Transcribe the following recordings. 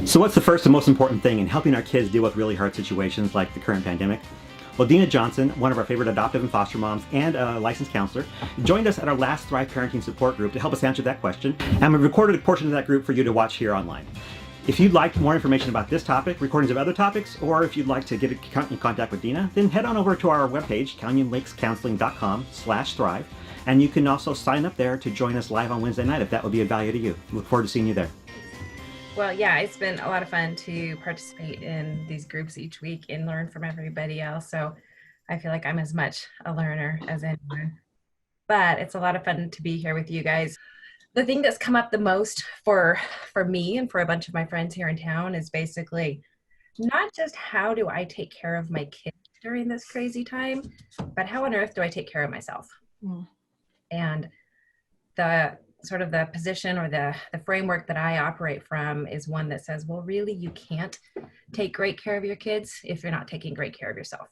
So what's the first and most important thing in helping our kids deal with really hard situations like the current pandemic? Well, Dina Johnson, one of our favorite adoptive and foster moms and a licensed counselor, joined us at our last Thrive Parenting support group to help us answer that question, and we recorded a portion of that group for you to watch here online. If you'd like more information about this topic, recordings of other topics, or if you'd like to get in contact with Dina, then head on over to our webpage, canyonlakescounseling.com/thrive, and you can also sign up there to join us live on Wednesday night if that would be of value to you. Look forward to seeing you there. Well, yeah, it's been a lot of fun to participate in these groups each week and learn from everybody else. So I feel like I'm as much a learner as anyone. But it's a lot of fun to be here with you guys. The thing that's come up the most for me and for a bunch of my friends here in town is basically not just how do I take care of my kids during this crazy time, but how on earth do I take care of myself? And the sort of the position or the framework that I operate from is one that says, well, really, you can't take great care of your kids if you're not taking great care of yourself.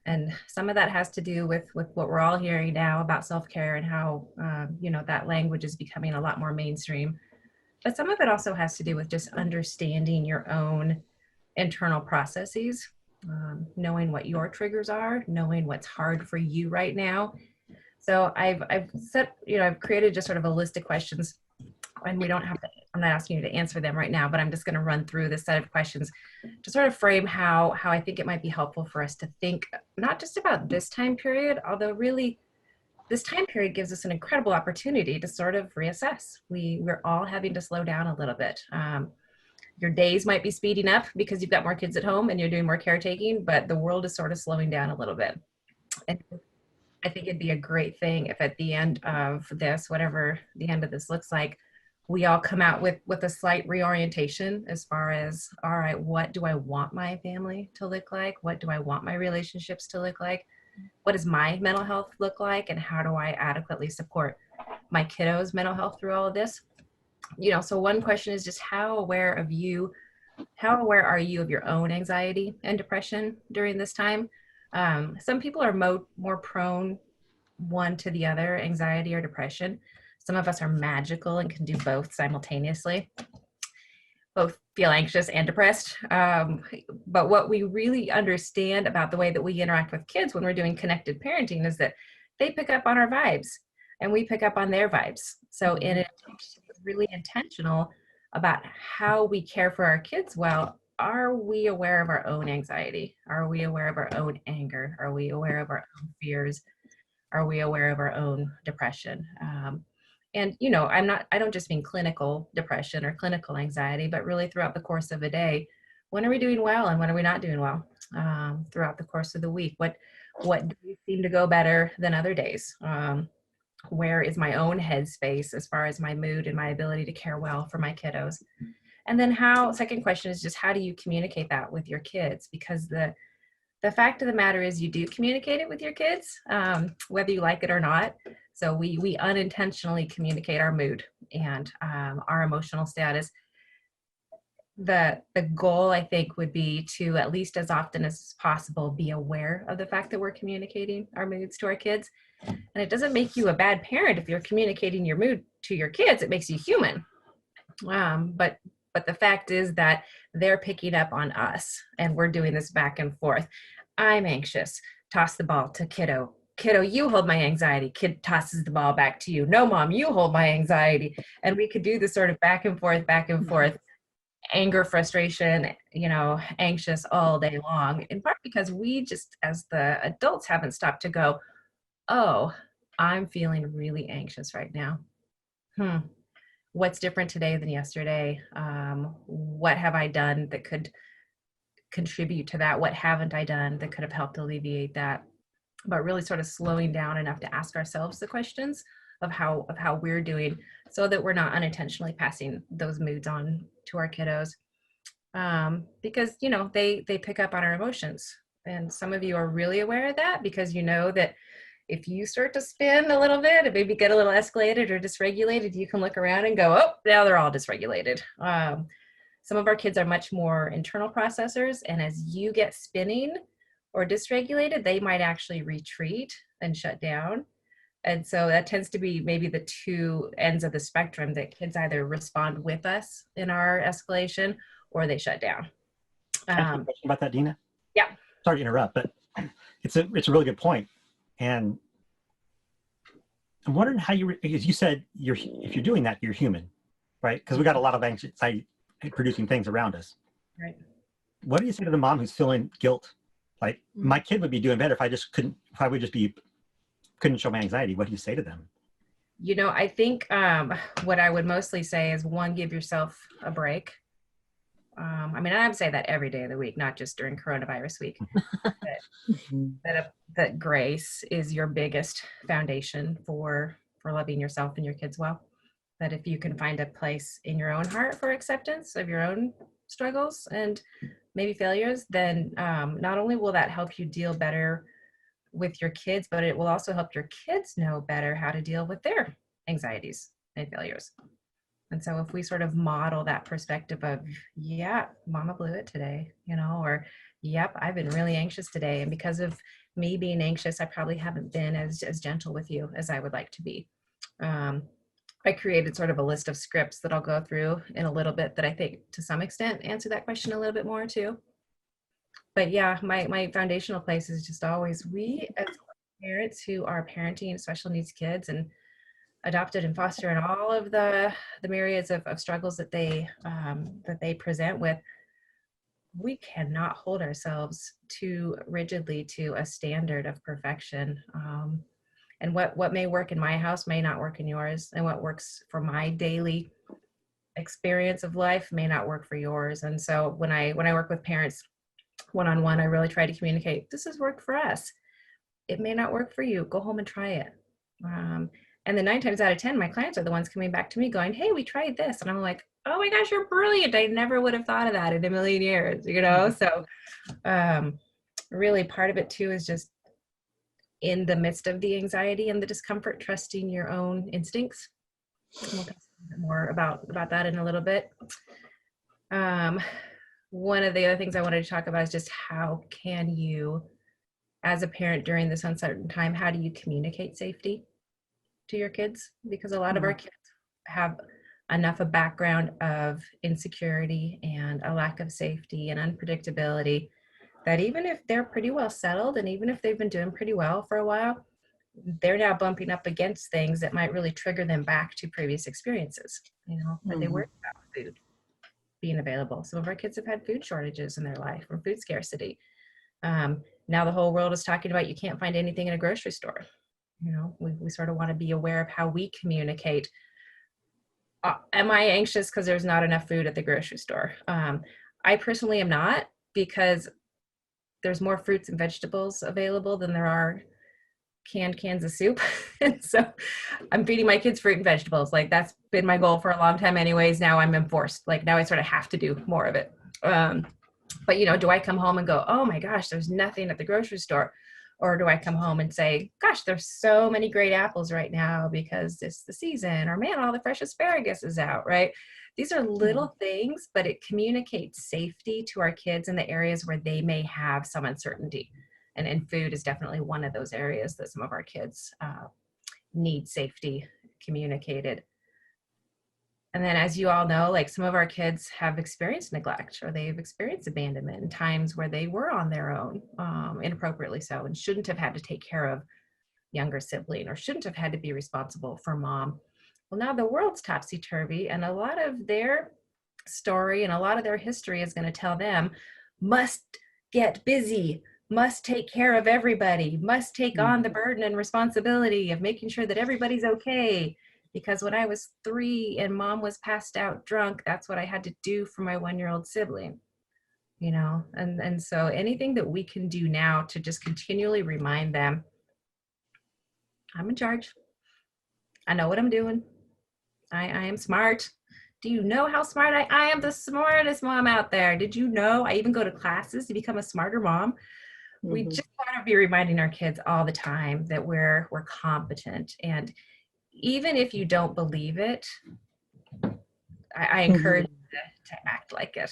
And some of that has to do with what we're all hearing now about self-care and how, that language is becoming a lot more mainstream. But some of it also has to do with just understanding your own internal processes, knowing what your triggers are, knowing what's hard for you right now. So I've created just sort of a list of questions, and we don't have to, I'm not asking you to answer them right now, but I'm just going to run through this set of questions to sort of frame how I think it might be helpful for us to think, not just about this time period, although really this time period gives us an incredible opportunity to sort of reassess. We're all having to slow down a little bit. Your days might be speeding up because you've got more kids at home and you're doing more caretaking, but the world is sort of slowing down a little bit. And I think it'd be a great thing if at the end of this, whatever the end of this looks like, we all come out with a slight reorientation as far as, all right, what do I want my family to look like? What do I want my relationships to look like? What does my mental health look like? And how do I adequately support my kiddos' mental health through all of this? So one question is just how aware are you of your own anxiety and depression during this time? Some people are more prone one to the other, anxiety or depression. Some of us are magical and can do both simultaneously, both feel anxious and depressed. But what we really understand about the way that we interact with kids when we're doing connected parenting is that they pick up on our vibes and we pick up on their vibes. So it's really intentional about how we care for our kids. Well, are we aware of our own anxiety? Are we aware of our own anger? Are we aware of our own fears? Are we aware of our own depression? And I don't just mean clinical depression or clinical anxiety, but really throughout the course of a day, when are we doing well and when are we not doing well? Throughout the course of the week, what do we seem to go better than other days? Where is my own headspace as far as my mood and my ability to care well for my kiddos? And then second question is just how do you communicate that with your kids? Because the fact of the matter is you do communicate it with your kids, whether you like it or not. So we unintentionally communicate our mood and our emotional status. The goal, I think, would be to at least as often as possible be aware of the fact that we're communicating our moods to our kids. And it doesn't make you a bad parent if you're communicating your mood to your kids. It makes you human. But the fact is that they're picking up on us and we're doing this back and forth. I'm anxious. Toss the ball to kiddo. Kiddo, you hold my anxiety. Kid tosses the ball back to you. No, mom, you hold my anxiety. And we could do this sort of back and forth, anger, frustration, anxious all day long, in part because we just, as the adults, haven't stopped to go, oh, I'm feeling really anxious right now. What's different today than yesterday? What have I done that could contribute to that? What haven't I done that could have helped alleviate that? But really sort of slowing down enough to ask ourselves the questions of how we're doing so that we're not unintentionally passing those moods on to our kiddos. Because, they pick up on our emotions. And some of you are really aware of that because you know that if you start to spin a little bit and maybe get a little escalated or dysregulated, you can look around and go, oh, now they're all dysregulated. Some of our kids are much more internal processors. And as you get spinning or dysregulated, they might actually retreat and shut down. And so that tends to be maybe the two ends of the spectrum, that kids either respond with us in our escalation or they shut down. Can I ask you a question about that, Dina? Yeah. Sorry to interrupt, but it's a really good point. And I'm wondering how because you said if you're doing that, you're human, right? Because we got a lot of anxiety producing things around us. Right. What do you say to the mom who's feeling guilt? Like, my kid would be doing better if I just couldn't show my anxiety. What do you say to them? I think what I would mostly say is, one, give yourself a break. I mean, I would say that every day of the week, not just during coronavirus week. that grace is your biggest foundation for loving yourself and your kids well. That if you can find a place in your own heart for acceptance of your own struggles and maybe failures, then not only will that help you deal better with your kids, but it will also help your kids know better how to deal with their anxieties and failures. And so if we sort of model that perspective of, yeah, mama blew it today, or yep, I've been really anxious today. And because of me being anxious, I probably haven't been as gentle with you as I would like to be. I created sort of a list of scripts that I'll go through in a little bit that I think to some extent answer that question a little bit more too. But yeah, my foundational place is just always, we as parents who are parenting special needs kids and adopted and foster and all of the myriads of struggles that they present with, we cannot hold ourselves too rigidly to a standard of perfection. And what may work in my house may not work in yours, and what works for my daily experience of life may not work for yours. And so when I work with parents one-on-one, I really try to communicate, this has worked for us. It may not work for you. Go home and try it. And then 9 times out of 10, my clients are the ones coming back to me going, hey, we tried this. And I'm like, oh my gosh, you're brilliant. I never would have thought of that in a million years, So really part of it too is just, in the midst of the anxiety and the discomfort, trusting your own instincts. We'll talk a bit more about that in a little bit. One of the other things I wanted to talk about is just, how can you, as a parent during this uncertain time, how do you communicate safety to your kids? Because a lot of our kids have enough a background of insecurity and a lack of safety and unpredictability that even if they're pretty well settled and even if they've been doing pretty well for a while, they're now bumping up against things that might really trigger them back to previous experiences, that they worry about food being available. Some of our kids have had food shortages in their life or food scarcity. Now the whole world is talking about, you can't find anything in a grocery store. We sort of want to be aware of how we communicate. Am I anxious because there's not enough food at the grocery store? I personally am not, because there's more fruits and vegetables available than there are cans of soup. And so I'm feeding my kids fruit and vegetables. Like, that's been my goal for a long time anyways. Now I'm enforced. Like, now I sort of have to do more of it. But do I come home and go, oh my gosh, there's nothing at the grocery store? Or do I come home and say, gosh, there's so many great apples right now because it's the season, or man, all the fresh asparagus is out, right? These are little things, but it communicates safety to our kids in the areas where they may have some uncertainty. And food is definitely one of those areas that some of our kids need safety communicated. And then, as you all know, like, some of our kids have experienced neglect, or they've experienced abandonment in times where they were on their own, inappropriately so, and shouldn't have had to take care of younger sibling, or shouldn't have had to be responsible for mom. Well, now the world's topsy-turvy, and a lot of their story and a lot of their history is going to tell them, must get busy, must take care of everybody, must take on the burden and responsibility of making sure that everybody's okay. Because when I was 3 and mom was passed out drunk, that's what I had to do for my 1-year-old sibling, and so anything that we can do now to just continually remind them, I'm in charge. I know what I'm doing. I am smart. Do you know how smart I am? The smartest mom out there. Did you know I even go to classes to become a smarter mom? We just want to be reminding our kids all the time that we're competent. And even if you don't believe it, I encourage you to act like it,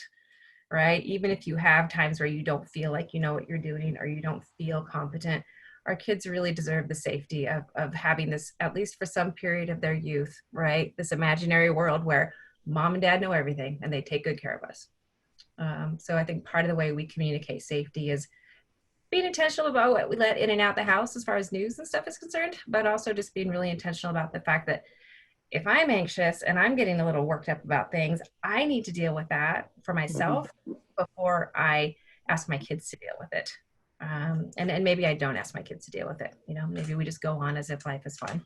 right? Even if you have times where you don't feel like you know what you're doing, or you don't feel competent, our kids really deserve the safety of having this, at least for some period of their youth, right? This imaginary world where mom and dad know everything and they take good care of us. So I think part of the way we communicate safety is being intentional about what we let in and out the house as far as news and stuff is concerned, but also just being really intentional about the fact that if I'm anxious and I'm getting a little worked up about things, I need to deal with that for myself before I ask my kids to deal with it. And maybe I don't ask my kids to deal with it. You know, maybe we just go on as if life is fine.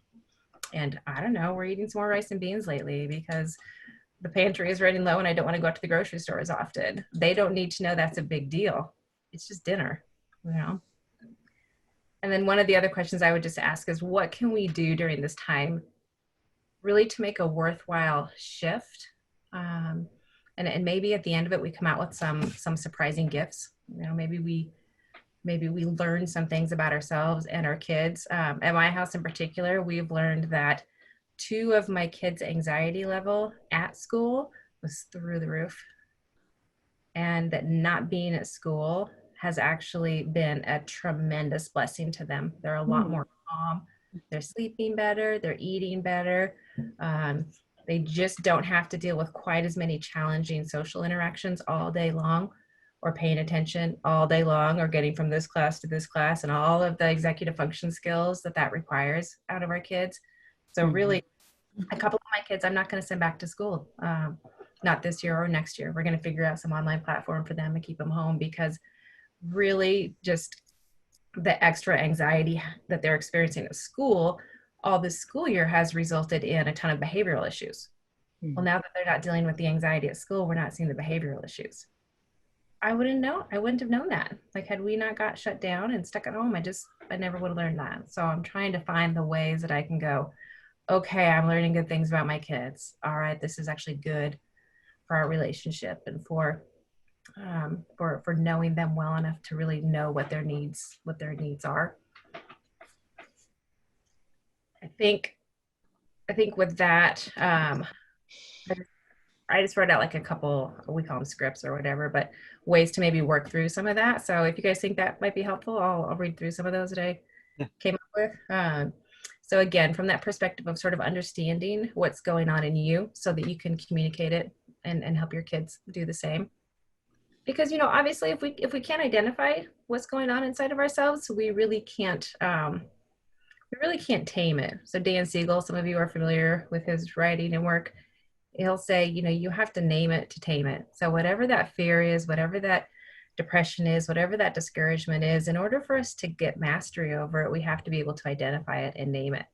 And I don't know, we're eating some more rice and beans lately because the pantry is running low and I don't want to go out to the grocery store as often. They don't need to know that's a big deal. It's just dinner, you know? And then one of the other questions I would just ask is what can we do during this time really to make a worthwhile shift? And maybe at the end of it, we come out with some surprising gifts. You know, maybe we learn some things about ourselves and our kids. At my house in particular, we've learned that 2 of my kids' anxiety level at school was through the roof, and that not being at school has actually been a tremendous blessing to them. They're a lot more calm. They're sleeping better. They're eating better. Um, they just don't have to deal with quite as many challenging social interactions all day long, or paying attention all day long, or getting from this class to this class, and all of the executive function skills that requires out of our kids. So really, a couple of my kids, I'm not going to send back to school. Not this year or next year. We're going to figure out some online platform for them and keep them home, because really just the extra anxiety that they're experiencing at school all this school year has resulted in a ton of behavioral issues. Well, now that they're not dealing with the anxiety at school, we're not seeing the behavioral issues. I wouldn't have known that. Like, had we not got shut down and stuck at home, I never would have learned that. So I'm trying to find the ways that I can go, okay, I'm learning good things about my kids. All right, this is actually good for our relationship and for knowing them well enough to really know what their needs are. I think with that, I just wrote out like a couple, we call them scripts or whatever, but ways to maybe work through some of that. So if you guys think that might be helpful, I'll read through some of those that I came up with. So again, from that perspective of sort of understanding what's going on in you so that you can communicate it and help your kids do the same. Because, you know, obviously if we can't identify what's going on inside of ourselves, we really can't tame it. So Dan Siegel, some of you are familiar with his writing and work. He'll say, you know, you have to name it to tame it. So whatever that fear is, whatever that depression is, whatever that discouragement is, in order for us to get mastery over it, we have to be able to identify it and name it.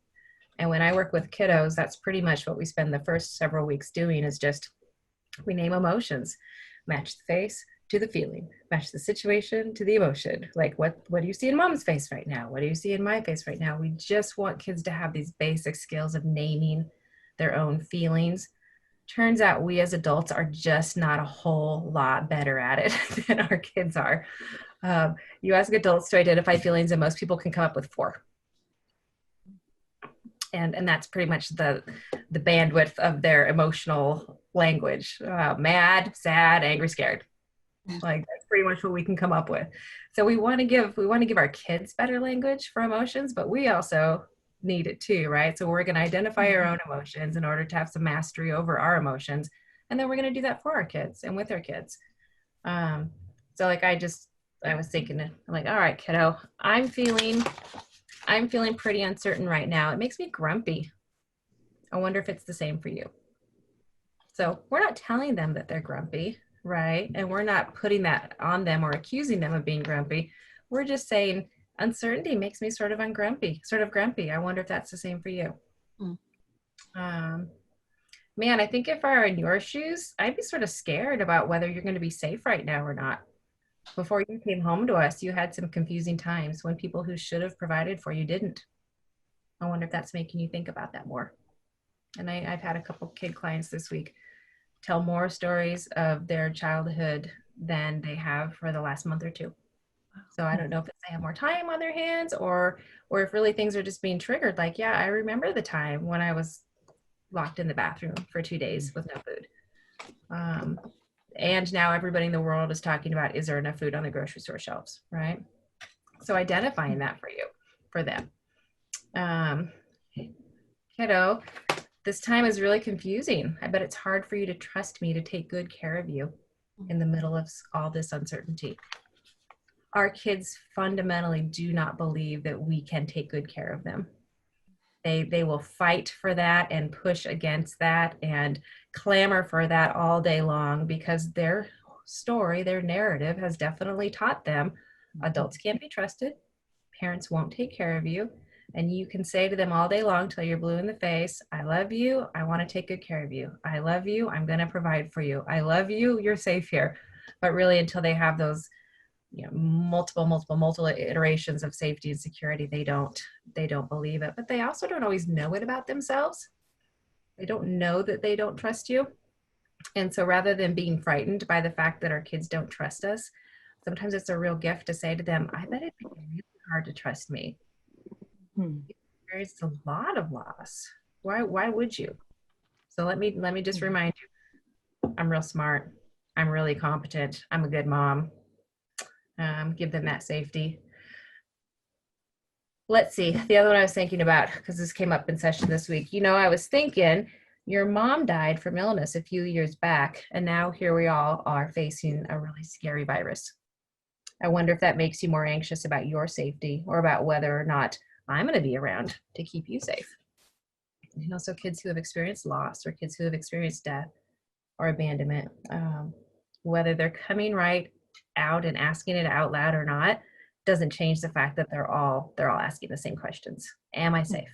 And when I work with kiddos, that's pretty much what we spend the first several weeks doing, is just, we name emotions, match the face to the feeling, match the situation to the emotion. Like, what do you see in mom's face right now? What do you see in my face right now? We just want kids to have these basic skills of naming their own feelings. Turns out we as adults are just not a whole lot better at it than our kids are. You ask adults to identify feelings, and most people can come up with 4. And that's pretty much the bandwidth of their emotional language: mad, sad, angry, scared. Like, that's pretty much what we can come up with. So we want to give our kids better language for emotions, but we also need it too, right? So we're going to identify our own emotions in order to have some mastery over our emotions, and then we're going to do that for our kids and with our kids. So like I was thinking, I'm like, all right, kiddo, I'm feeling pretty uncertain right now. It makes me grumpy. I wonder if it's the same for you. So we're not telling them that they're grumpy, right? And we're not putting that on them or accusing them of being grumpy. We're just saying, uncertainty makes me sort of grumpy. I wonder if that's the same for you. Man, I think if I were in your shoes, I'd be sort of scared about whether you're going to be safe right now or not. Before you came home to us, you had some confusing times when people who should have provided for you didn't. I wonder if that's making you think about that more. And I've had a couple kid clients this week tell more stories of their childhood than they have for the last month or 2. So I don't know if it's they have more time on their hands, or if really things are just being triggered. Like, yeah, I remember the time when I was locked in the bathroom for 2 days with no food. And now everybody in the world is talking about, is there enough food on the grocery store shelves, right? So identifying that for them. Kiddo, this time is really confusing. I bet it's hard for you to trust me to take good care of you. in the middle of all this uncertainty. Our kids fundamentally do not believe that we can take good care of them. They will fight for that and push against that and clamor for that all day long, because their story, their narrative has definitely taught them adults can't be trusted, parents won't take care of you, and you can say to them all day long till you're blue in the face, I love you, I want to take good care of you, I love you, I'm going to provide for you, I love you, you're safe here. But really, until they have those multiple iterations of safety and security, they don't believe it. But they also don't always know it about themselves. They don't know that they don't trust you. And so rather than being frightened by the fact that our kids don't trust us, sometimes it's a real gift to say to them, I bet it'd be really hard to trust me. There's a lot of loss. Why would you? So let me just remind you, I'm real smart, I'm really competent, I'm a good mom. Give them that safety. Let's see, the other one I was thinking about, because this came up in session this week, I was thinking your mom died from illness a few years back, and now here we all are facing a really scary virus. I wonder if that makes you more anxious about your safety, or about whether or not I'm going to be around to keep you safe. So kids who have experienced loss, or kids who have experienced death or abandonment, whether they're coming right out and asking it out loud or not, doesn't change the fact that they're all asking the same questions. Am I safe?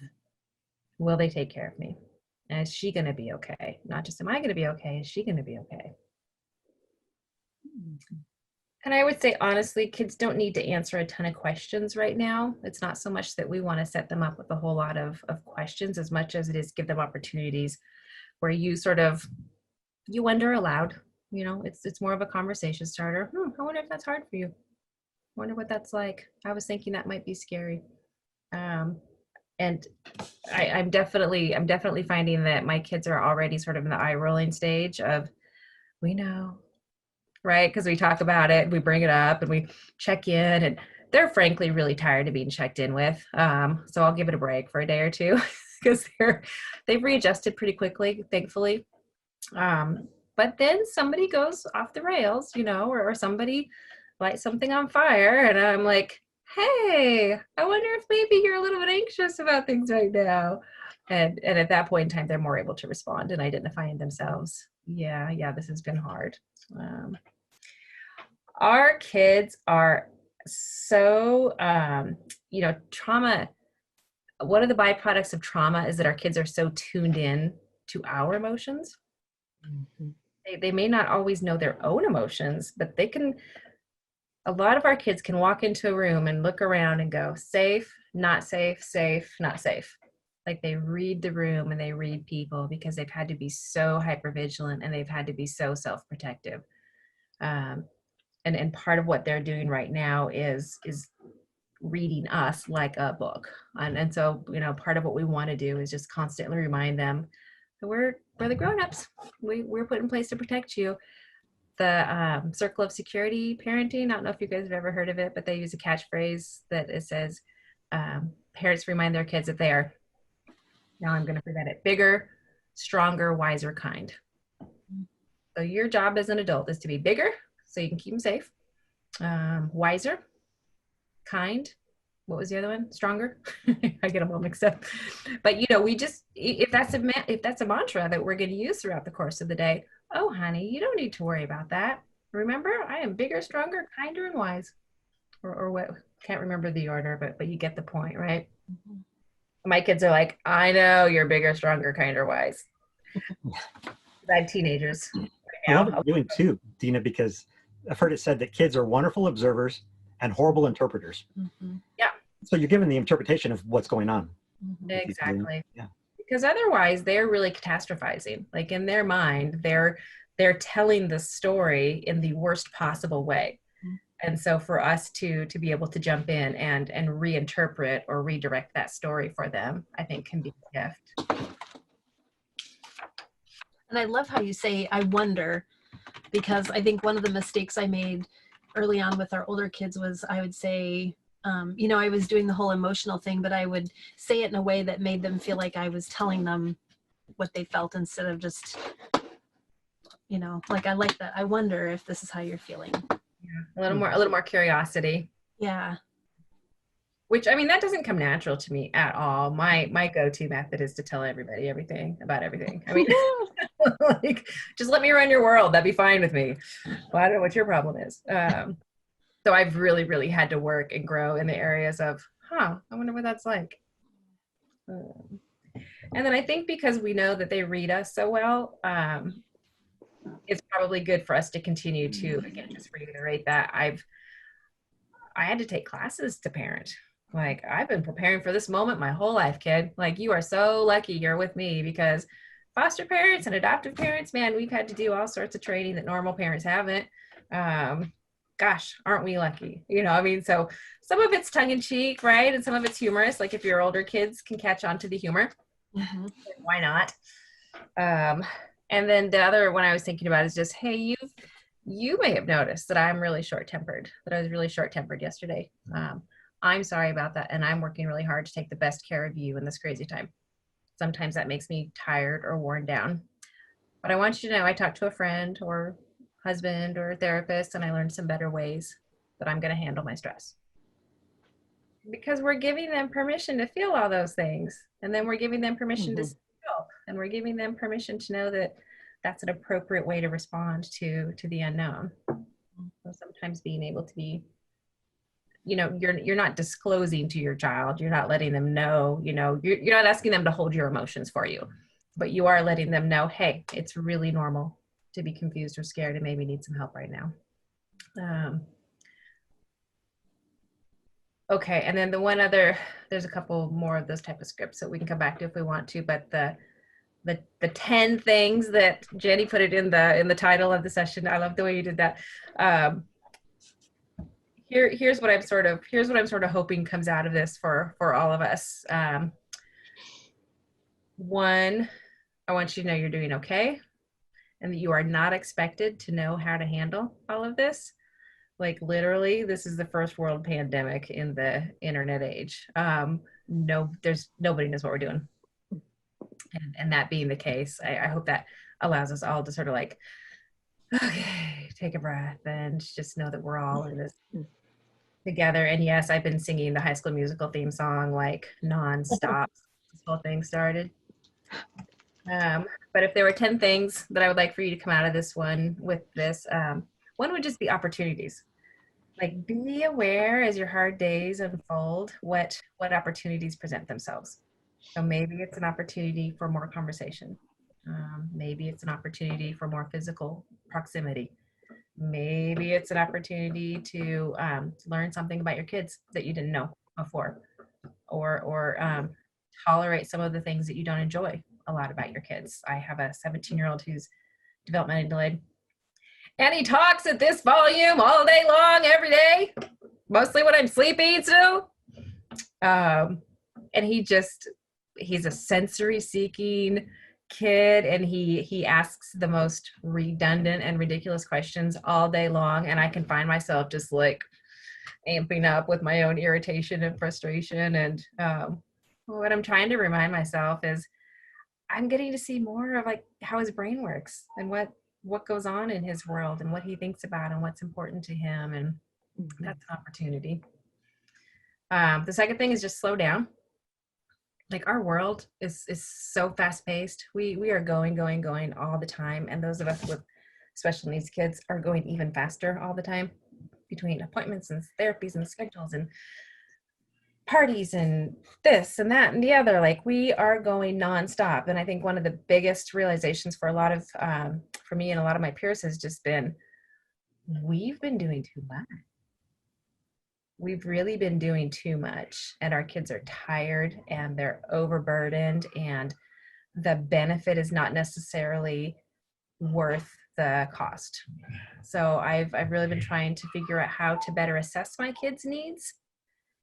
Will they take care of me? And is she going to be okay? Not just am I going to be okay, is she going to be okay? And I would say, honestly, kids don't need to answer a ton of questions right now. It's not so much that we want to set them up with a whole lot of questions, as much as it is give them opportunities where you you wonder aloud. It's more of a conversation starter. I wonder if that's hard for you. I wonder what that's like. I was thinking that might be scary. And I'm definitely finding that my kids are already sort of in the eye rolling stage of, we know, right? Because we talk about it, we bring it up, and we check in, and they're frankly really tired of being checked in with. So I'll give it a break for a day or two, because they've readjusted pretty quickly, thankfully. But then somebody goes off the rails, or somebody lights something on fire, and I'm like, hey, I wonder if maybe you're a little bit anxious about things right now. And at that point in time, they're more able to respond and identify in themselves. Yeah, this has been hard. Our kids are so, trauma. One of the byproducts of trauma is that our kids are so tuned in to our emotions. They may not always know their own emotions, but a lot of our kids can walk into a room and look around and go, safe, not safe, safe, not safe. Like they read the room and they read people, because they've had to be so hypervigilant and they've had to be so self-protective. And part of what they're doing right now is reading us like a book. And so, part of what we want to do is just constantly remind them that we're the grown-ups. We're put in place to protect you. The circle of security parenting, I don't know if you guys have ever heard of it, but they use a catchphrase that it says, parents remind their kids that they are, now I'm going to prevent it, bigger, stronger, wiser, kind. So your job as an adult is to be bigger, so you can keep them safe, wiser, kind. What was the other one? Stronger. I get them all mixed up. But we just, if that's a mantra that we're going to use throughout the course of the day, oh honey, you don't need to worry about that. Remember, I am bigger, stronger, kinder, and wise. Or what? Can't remember the order, but you get the point, right? Mm-hmm. My kids are like, I know you're bigger, stronger, kinder, wise. I have teenagers. Right now. I love what you're doing too, Dina, because I've heard it said that kids are wonderful observers and horrible interpreters. Mm-hmm. Yeah. So you're given the interpretation of what's going on. Mm-hmm. Exactly. Yeah. Because otherwise they're really catastrophizing. Like in their mind, they're telling the story in the worst possible way. Mm-hmm. And so for us to be able to jump in and reinterpret or redirect that story for them, I think can be a gift. And I love how you say, I wonder, because I think one of the mistakes I made early on with our older kids was I would say, I was doing the whole emotional thing, but I would say it in a way that made them feel like I was telling them what they felt instead of just You know, like I like that. I wonder if this is how you're feeling. Yeah. A little more curiosity. Yeah. Which, I mean, that doesn't come natural to me at all. My go-to method is to tell everybody everything about everything. I mean, like, just let me run your world. That'd be fine with me. Well, I don't know what your problem is. So I've really had to work and grow in the areas of, I wonder what that's like. And then I think because we know that they read us so well, it's probably good for us to continue to, again, just reiterate that I had to take classes to parent. Like, I've been preparing for this moment my whole life, kid. Like, you are so lucky you're with me, because foster parents and adoptive parents, man, we've had to do all sorts of training that normal parents haven't. Gosh, aren't we lucky? You know, I mean, so some of it's tongue in cheek, right? And some of it's humorous. Like, if your older kids can catch on to the humor, why not? And then the other one I was thinking about is just, hey, you may have noticed that I'm really short-tempered, that I was really short-tempered yesterday. I'm sorry about that, and I'm working really hard to take the best care of you in this crazy time. Sometimes that makes me tired or worn down. But I want you to know I talked to a friend or husband or a therapist, and I learned some better ways that I'm going to handle my stress. Because we're giving them permission to feel all those things, and then we're giving them permission to feel, and we're giving them permission to know that that's an appropriate way to respond to the unknown. So sometimes being able to be, you know, you're not disclosing to your child, you're not letting them know, you know, you're not asking them to hold your emotions for you, but you are letting them know, hey, it's really normal to be confused or scared and maybe need some help right now. Okay, and then the one other, there's a couple more of those type of scripts that we can come back to if we want to, but the 10 things that Jennie put it in the title of the session. I love the way you did that. Here's what I'm sort of hoping comes out of this for all of us. One, I want you to know you're doing okay, and that you are not expected to know how to handle all of this. Like, literally, this is the first world pandemic in the internet age. Nobody knows what we're doing. And that being the case, I hope that allows us all to sort of like, okay, take a breath and just know that we're all in this together. And yes, I've been singing the High School Musical theme song like nonstop since this whole thing started. But if there were 10 things that I would like for you to come out of this one with this, one would just be opportunities. Like, be aware as your hard days unfold, what opportunities present themselves. So maybe it's an opportunity for more conversation. Maybe it's an opportunity for more physical proximity. Maybe it's an opportunity to learn something about your kids that you didn't know before, or tolerate some of the things that you don't enjoy a lot about your kids. I have a 17-year-old who's developmentally delayed, and he talks at this volume all day long, every day, mostly when I'm sleeping too. And he's a sensory seeking kid, and he asks the most redundant and ridiculous questions all day long, and I can find myself just like amping up with my own irritation and frustration. And what I'm trying to remind myself is I'm getting to see more of like how his brain works and what goes on in his world and what he thinks about and what's important to him, and that's an opportunity. The second thing is just slow down. Like, our world is so fast paced. We are going all the time. And those of us with special needs kids are going even faster all the time, between appointments and therapies and schedules and parties and this and that and the other. Like, we are going nonstop. And I think one of the biggest realizations for a lot of, for me and a lot of my peers has just been, we've been doing too much. We've really been doing too much, and our kids are tired and they're overburdened, and the benefit is not necessarily worth the cost. So I've really been trying to figure out how to better assess my kids' needs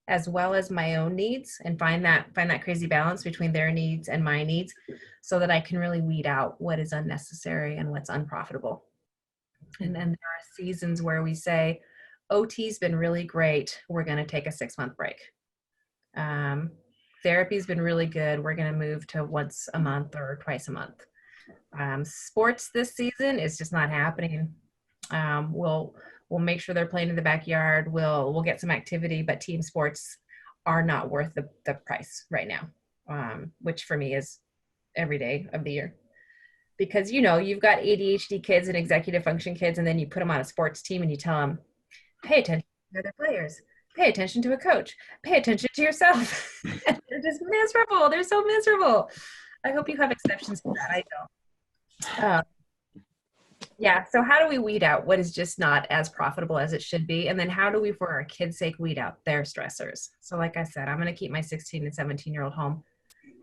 as well as my own needs, and find that crazy balance between their needs and my needs, so that I can really weed out what is unnecessary and what's unprofitable. And then there are seasons where we say, OT's been really great, we're going to take a 6-month break. Therapy's been really good, we're going to move to once a month or twice a month. Sports this season is just not happening. We'll make sure they're playing in the backyard. We'll get some activity, but team sports are not worth the price right now, which for me is every day of the year. Because you've got ADHD kids and executive function kids, and then you put them on a sports team and you tell them, pay attention to other players, pay attention to a coach, pay attention to yourself. And they're just miserable. They're so miserable. I hope you have exceptions to that. I don't. Yeah. So how do we weed out what is just not as profitable as it should be? And then how do we, for our kids' sake, weed out their stressors? So like I said, I'm going to keep my 16 and 17-year-old home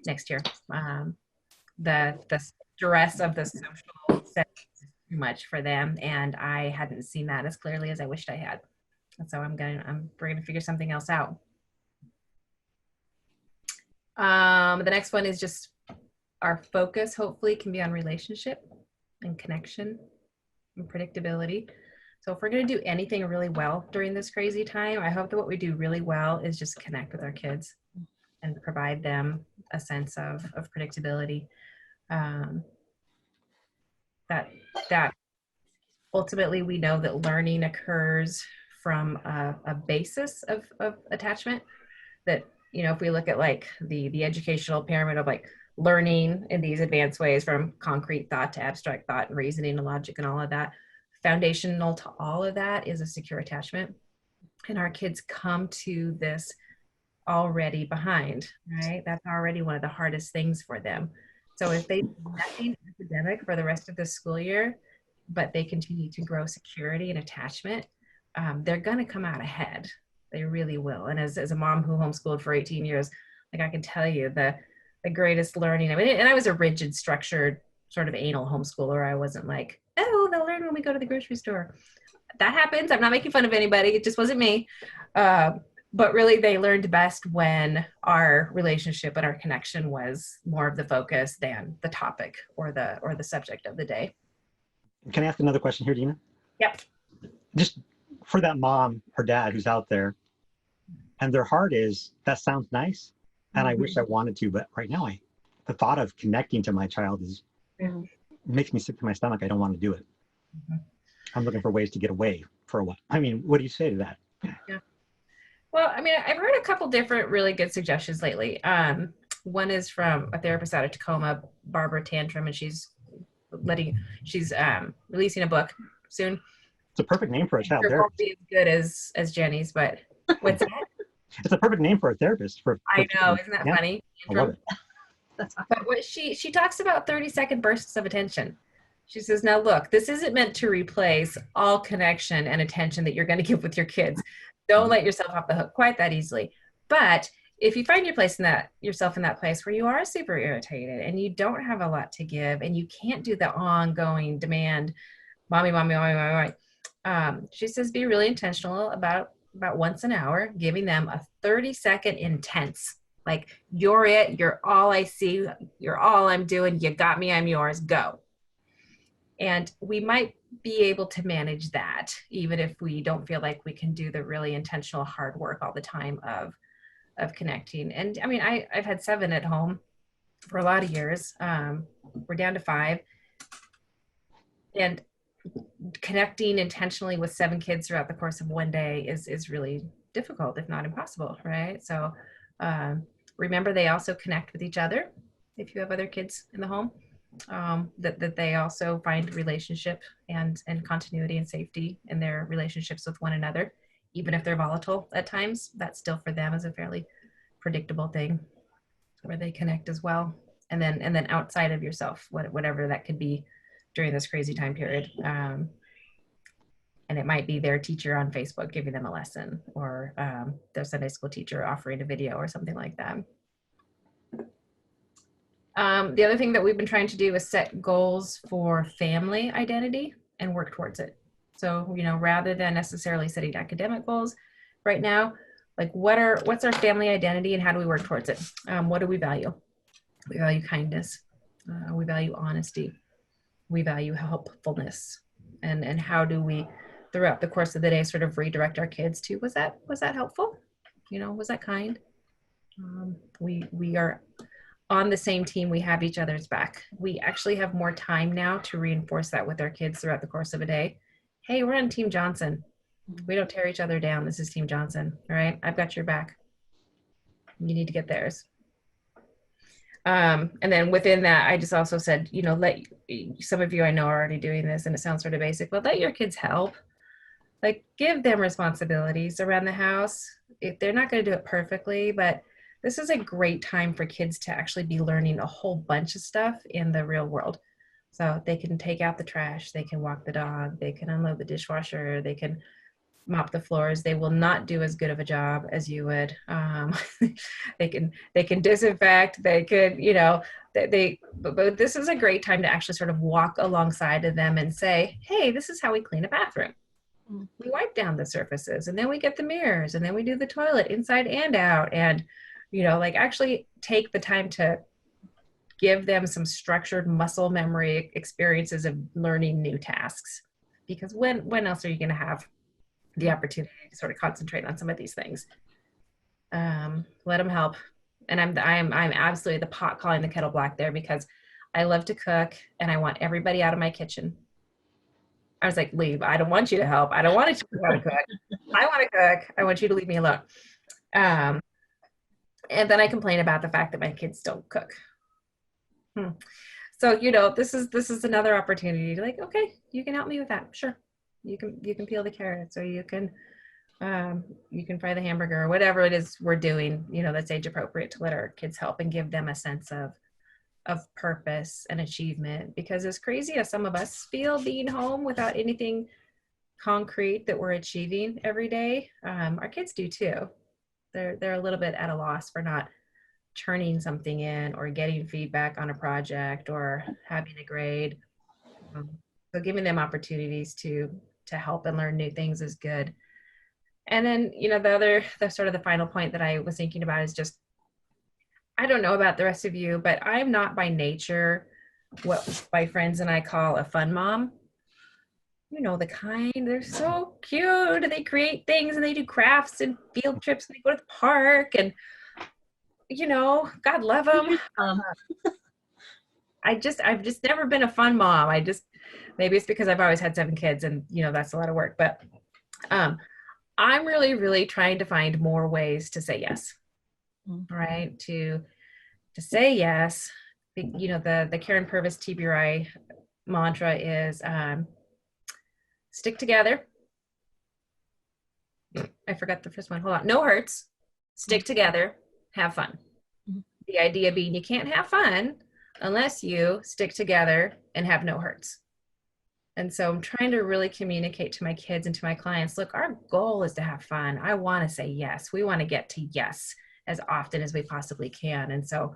next year. The stress of the social setting is too much for them, and I hadn't seen that as clearly as I wished I had. And so we're gonna figure something else out. The next one is just our focus, hopefully, can be on relationship and connection and predictability. So if we're going to do anything really well during this crazy time, I hope that what we do really well is just connect with our kids and provide them a sense of predictability. That ultimately we know that learning occurs from a basis of attachment. That, if we look at like the educational pyramid of like learning in these advanced ways, from concrete thought to abstract thought and reasoning and logic and all of that, foundational to all of that is a secure attachment. And our kids come to this already behind, right? That's already one of the hardest things for them. So if they do nothing academic for the rest of the school year, but they continue to grow security and attachment, they're going to come out ahead. They really will. And as a mom who homeschooled for 18 years, like, I can tell you the greatest learning. I mean, and I was a rigid, structured, sort of anal homeschooler. I wasn't like, oh, they'll learn when we go to the grocery store. That happens. I'm not making fun of anybody. It just wasn't me. But really, they learned best when our relationship and our connection was more of the focus than the topic or the subject of the day. Can I ask another question here, Dina? Yep. Just for that mom or dad who's out there, and their heart is, that sounds nice, and I wish I wanted to, but right now the thought of connecting to my child makes me sick to my stomach. I don't want to do it. I'm looking for ways to get away for a while. I mean, what do you say to that? Yeah. Well, I mean, I've heard a couple different really good suggestions lately. One is from a therapist out of Tacoma, Barbara Tantrum, and she's releasing a book soon. It's a perfect name for a child therapist. It won't be as good as Jennie's, but what's that? It's a perfect name for a therapist. I know, isn't that funny? I love it. But what she talks about 30-second bursts of attention. She says, now look, this isn't meant to replace all connection and attention that you're going to give with your kids. Don't let yourself off the hook quite that easily. But if you find yourself in that place where you are super irritated and you don't have a lot to give and you can't do the ongoing demand, mommy, mommy, mommy, mommy, mommy. She says, be really intentional about once an hour, giving them a 30-second intense, like, you're it, you're all I see, you're all I'm doing, you got me, I'm yours, go. And we might be able to manage that, even if we don't feel like we can do the really intentional hard work all the time of connecting. And I mean, I've had 7 at home for a lot of years. We're down to 5. And connecting intentionally with 7 kids throughout the course of one day is really difficult, if not impossible, right? So remember, they also connect with each other. If you have other kids in the home, that they also find relationship and continuity and safety in their relationships with one another, even if they're volatile at times. That still for them is a fairly predictable thing where they connect as well. And then outside of yourself, whatever that could be during this crazy time period. And it might be their teacher on Facebook giving them a lesson, or their Sunday school teacher offering a video or something like that. The other thing that we've been trying to do is set goals for family identity and work towards it. So, rather than necessarily setting academic goals right now, like what's our family identity and how do we work towards it? What do we value? We value kindness. We value honesty. We value helpfulness. And how do we, throughout the course of the day, sort of redirect our kids to, was that helpful? Was that kind? We are on the same team, we have each other's back. We actually have more time now to reinforce that with our kids throughout the course of a day. Hey, we're on Team Johnson. We don't tear each other down. This is Team Johnson. All right. I've got your back. You need to get theirs. And then within that, I just also said, let some of you I know are already doing this, and it sounds sort of basic, but let your kids help. Like, give them responsibilities around the house. If they're not going to do it perfectly, but this is a great time for kids to actually be learning a whole bunch of stuff in the real world. So they can take out the trash, they can walk the dog, they can unload the dishwasher, they can mop the floors. They will not do as good of a job as you would. They can disinfect. They could, but this is a great time to actually sort of walk alongside of them and say, hey, this is how we clean a bathroom. We wipe down the surfaces, and then we get the mirrors, and then we do the toilet inside and out. And, actually take the time to give them some structured muscle memory experiences of learning new tasks. Because when else are you going to have the opportunity to sort of concentrate on some of these things? Let them help. And I'm absolutely the pot calling the kettle black there, because I love to cook and I want everybody out of my kitchen. I was like, leave. I don't want you to help. I don't want to teach you how to cook. I want to cook. I want you to leave me alone. And then I complain about the fact that my kids don't cook. So, this is another opportunity to like, okay, you can help me with that. Sure. You can peel the carrots, or you can fry the hamburger, or whatever it is we're doing, that's age appropriate, to let our kids help and give them a sense of purpose and achievement. Because as crazy as some of us feel being home without anything concrete that we're achieving every day, our kids do too. They're a little bit at a loss for not turning something in, or getting feedback on a project, or having a grade. So giving them opportunities to help and learn new things is good. And then, the sort of the final point that I was thinking about is just, I don't know about the rest of you, but I'm not by nature what my friends and I call a fun mom. The kind, they're so cute. They create things, and they do crafts and field trips, and they go to the park, and, God love them. I've just never been a fun mom. Maybe it's because I've always had 7 kids, and, that's a lot of work, but I'm really, really trying to find more ways to say yes, right? To say yes. The Karen Purvis TBRI mantra is stick together. I forgot the first one. Hold on. No hurts. Stick together. Have fun. The idea being you can't have fun unless you stick together and have no hurts. And so I'm trying to really communicate to my kids and to my clients, look, our goal is to have fun. I want to say yes. We want to get to yes as often as we possibly can. And so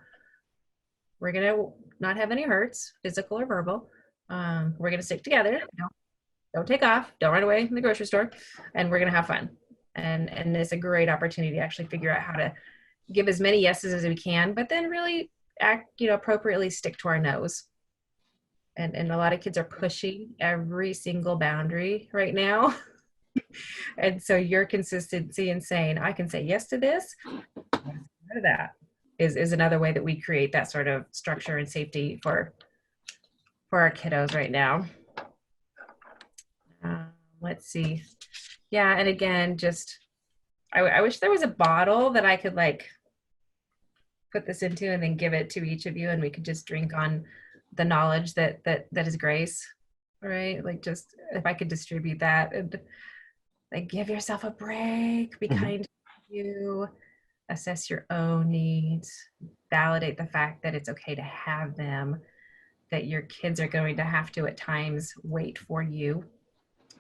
we're going to not have any hurts, physical or verbal. We're going to stick together. Don't take off. Don't run away in the grocery store. And we're going to have fun. And it's a great opportunity to actually figure out how to give as many yeses as we can, but then really act, appropriately stick to our no's. And a lot of kids are pushing every single boundary right now. And so your consistency in saying, I can say yes to this, to that is another way that we create that sort of structure and safety for our kiddos right now. Let's see. Yeah, and again, just I wish there was a bottle that I could like put this into and then give it to each of you, and we could just drink on the knowledge that is grace, right? Like, just if I could distribute that, and like, give yourself a break, be kind to you, assess your own needs, validate the fact that it's okay to have them, that your kids are going to have to at times wait for you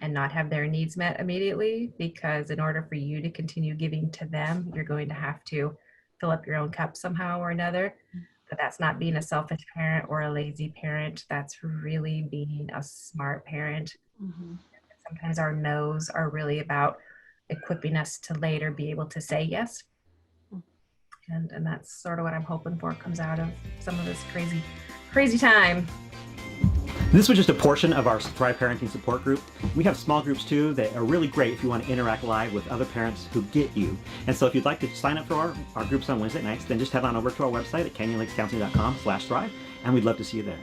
and not have their needs met immediately, because in order for you to continue giving to them, you're going to have to fill up your own cup somehow or another. But that's not being a selfish parent or a lazy parent. That's really being a smart parent. Sometimes our no's are really about equipping us to later be able to say yes. And that's sort of what I'm hoping for comes out of some of this crazy time. This was just a portion of our Thrive Parenting support group. We have small groups too that are really great if you want to interact live with other parents who get you. And so if you'd like to sign up for our groups on Wednesday nights, then just head on over to our website at canyonlakescounseling.com/thrive, and we'd love to see you there.